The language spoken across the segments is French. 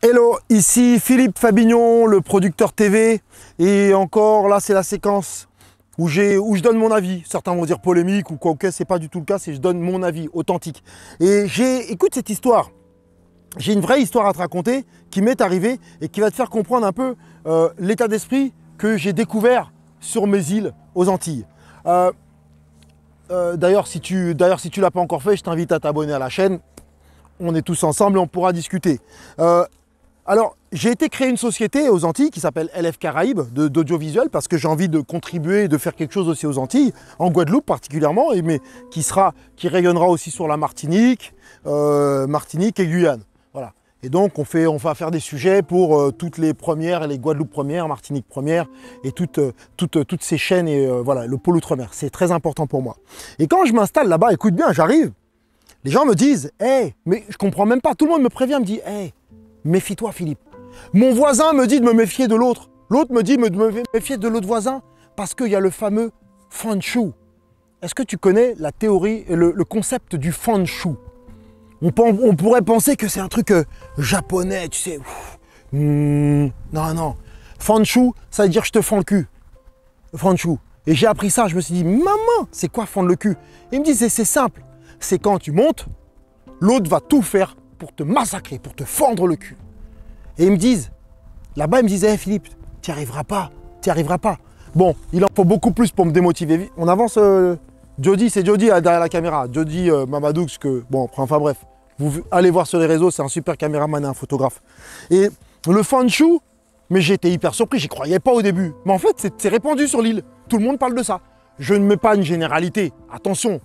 Hello, ici Philippe Fabignon, le producteur TV. Et encore, là, c'est la séquence où je donne mon avis. Certains vont dire polémique ou quoi, ok, c'est pas du tout le cas, c'est je donne mon avis authentique. Et écoute cette histoire. J'ai une vraie histoire à te raconter qui m'est arrivée et qui va te faire comprendre un peu l'état d'esprit que j'ai découvert sur mes îles aux Antilles. D'ailleurs, si tu l'as pas encore fait, je t'invite à t'abonner à la chaîne. On est tous ensemble et on pourra discuter. Alors, j'ai été créer une société aux Antilles qui s'appelle LF Caraïbes d'audiovisuel parce que j'ai envie de contribuer, de faire quelque chose aussi aux Antilles, en Guadeloupe particulièrement, mais qui rayonnera aussi sur la Martinique et Guyane. Voilà. Et donc, on va faire des sujets pour toutes les premières, les Guadeloupe première, Martinique première et toutes ces chaînes et voilà, le pôle outre-mer. C'est très important pour moi. Et quand je m'installe là-bas, écoute bien, j'arrive, les gens me disent « Hey, mais je comprends même pas », tout le monde me prévient, me dit « Hey, méfie-toi Philippe. » Mon voisin me dit de me méfier de l'autre. L'autre me dit de me méfier de l'autre voisin parce qu'il y a le fameux feng shui. Est-ce que tu connais la théorie, le concept du feng shui? On pourrait penser que c'est un truc japonais, tu sais. Non, non. Feng shui, ça veut dire je te fends le cul. Feng shui. Et j'ai appris ça, je me suis dit, maman, c'est quoi fendre le cul? Il me dit, c'est simple. C'est quand tu montes, l'autre va tout faire pour te massacrer, pour te fendre le cul. Et ils me disent, là-bas, ils me disaient, hey, Philippe, tu n'y arriveras pas, tu n'y arriveras pas. Bon, il en faut beaucoup plus pour me démotiver. On avance, Jody, c'est Jody derrière la caméra. Jody Mamadoux, bon, enfin bref, vous allez voir sur les réseaux, c'est un super caméraman et un photographe. Et le feng shui, mais j'étais hyper surpris, j'y croyais pas au début. Mais en fait, c'est répandu sur l'île, tout le monde parle de ça. Je ne mets pas une généralité, attention,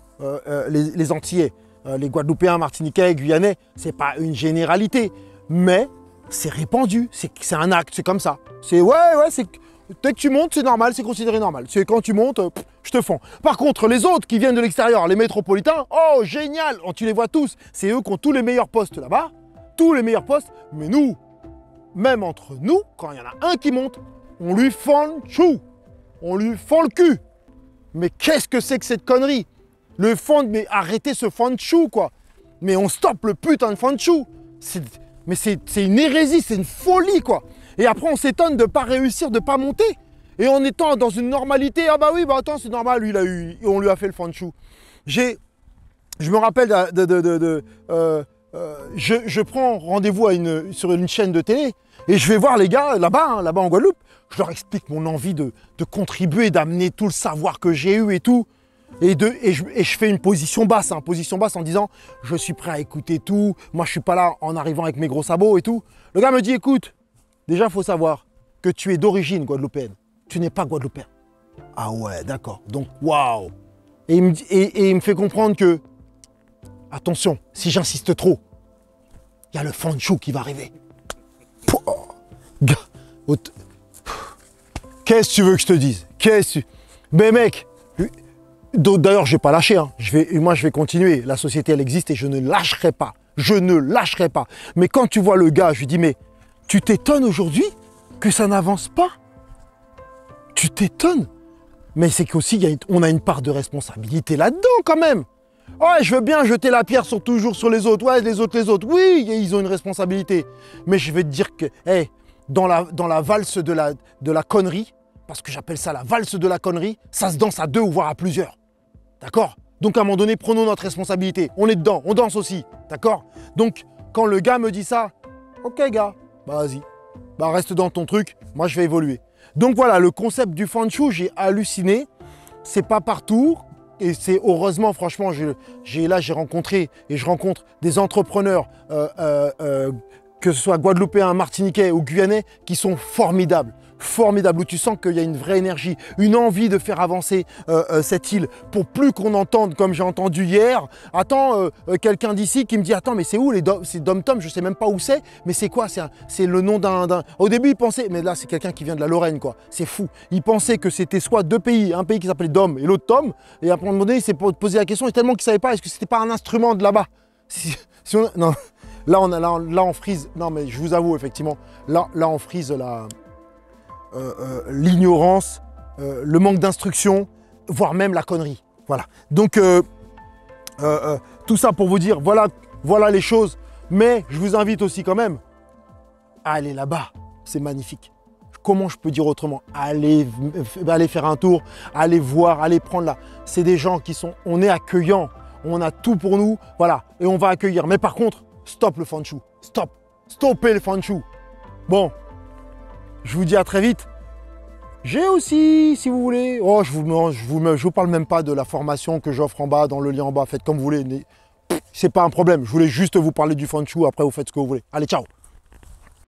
les Antillais, les Guadeloupéens, Martiniquais, Guyanais, c'est pas une généralité, mais c'est répandu, c'est un acte, c'est comme ça. C'est dès que tu montes, c'est normal, c'est considéré normal. C'est quand tu montes, je te fends. Par contre, les autres qui viennent de l'extérieur, les métropolitains, oh génial, tu les vois tous, c'est eux qui ont tous les meilleurs postes là-bas, tous les meilleurs postes, mais nous, même entre nous, quand il y en a un qui monte, on lui fend le chou, on lui fend le cul. Mais qu'est-ce que c'est que cette connerie? Le fond, mais arrêtez ce fond de chou, quoi. Mais on stoppe le putain de fond de chou. Mais c'est une hérésie, c'est une folie, quoi. Et après, on s'étonne de ne pas réussir, de ne pas monter. Et en étant dans une normalité, ah bah oui, bah attends, c'est normal, lui, on lui a fait le fond de chou. Je me rappelle, je prends rendez-vous sur une chaîne de télé et je vais voir les gars là-bas, là-bas en Guadeloupe. Je leur explique mon envie de contribuer, d'amener tout le savoir que j'ai eu et tout. Et je fais une position basse en disant je suis prêt à écouter tout, moi je suis pas là en arrivant avec mes gros sabots et tout. Le gars me dit écoute, déjà il faut savoir que tu es d'origine guadeloupéenne, tu n'es pas guadeloupéen. Ah ouais, d'accord, donc waouh. Et il me fait comprendre que attention, si j'insiste trop, il y a le fond de chou qui va arriver. Qu'est-ce que tu veux que je te dise? Mais mec, d'ailleurs, je ne vais pas lâcher. Hein. Moi, je vais continuer. La société, elle existe et je ne lâcherai pas. Je ne lâcherai pas. Mais quand tu vois le gars, je lui dis, mais tu t'étonnes aujourd'hui que ça n'avance pas? Tu t'étonnes? Mais c'est qu'aussi, on a une part de responsabilité là-dedans quand même. Ouais, je veux bien jeter la pierre toujours sur les autres. Ouais, les autres. Oui, ils ont une responsabilité. Mais je vais te dire que, hey, dans la valse de la connerie, parce que j'appelle ça la valse de la connerie, ça se danse à deux ou voire à plusieurs. D'accord? Donc à un moment donné, prenons notre responsabilité. On est dedans, on danse aussi. D'accord? Donc quand le gars me dit ça, ok gars, bah vas-y, bah reste dans ton truc, moi je vais évoluer. Donc voilà, le concept du feng shui, j'ai halluciné. C'est pas partout. Et c'est heureusement, franchement, j'ai rencontré et je rencontre des entrepreneurs, que ce soit guadeloupéens, martiniquais ou guyanais, qui sont formidables. Où tu sens qu'il y a une vraie énergie, une envie de faire avancer cette île pour plus qu'on entende, comme j'ai entendu hier, attends, quelqu'un d'ici qui me dit, attends, mais c'est où c'est Dom-Tom, je sais même pas où c'est, mais c'est quoi? C'est le nom d'un... Au début, il pensait, mais là, c'est quelqu'un qui vient de la Lorraine, quoi, c'est fou. Il pensait que c'était soit deux pays, un pays qui s'appelait Dom et l'autre Tom, et après, à un moment donné, il s'est posé la question, et tellement qu'il savait pas, est-ce que c'était pas un instrument de là-bas? Non, là, on frise, non, mais je vous avoue, effectivement, là on frise l'ignorance, le manque d'instruction, voire même la connerie. Voilà. Donc, tout ça pour vous dire, voilà les choses. Mais je vous invite aussi quand même allez là-bas, c'est magnifique. Comment je peux dire autrement? Allez faire un tour, allez voir, allez prendre là. C'est des gens qui sont, on est accueillants, on a tout pour nous, voilà, et on va accueillir. Mais par contre, stop le fanchou, stoppez le fanchou. Bon, je vous dis à très vite. J'ai aussi, si vous voulez, oh, je vous parle même pas de la formation que j'offre en bas, dans le lien en bas, faites comme vous voulez. C'est pas un problème, je voulais juste vous parler du fanchou, après vous faites ce que vous voulez. Allez, ciao!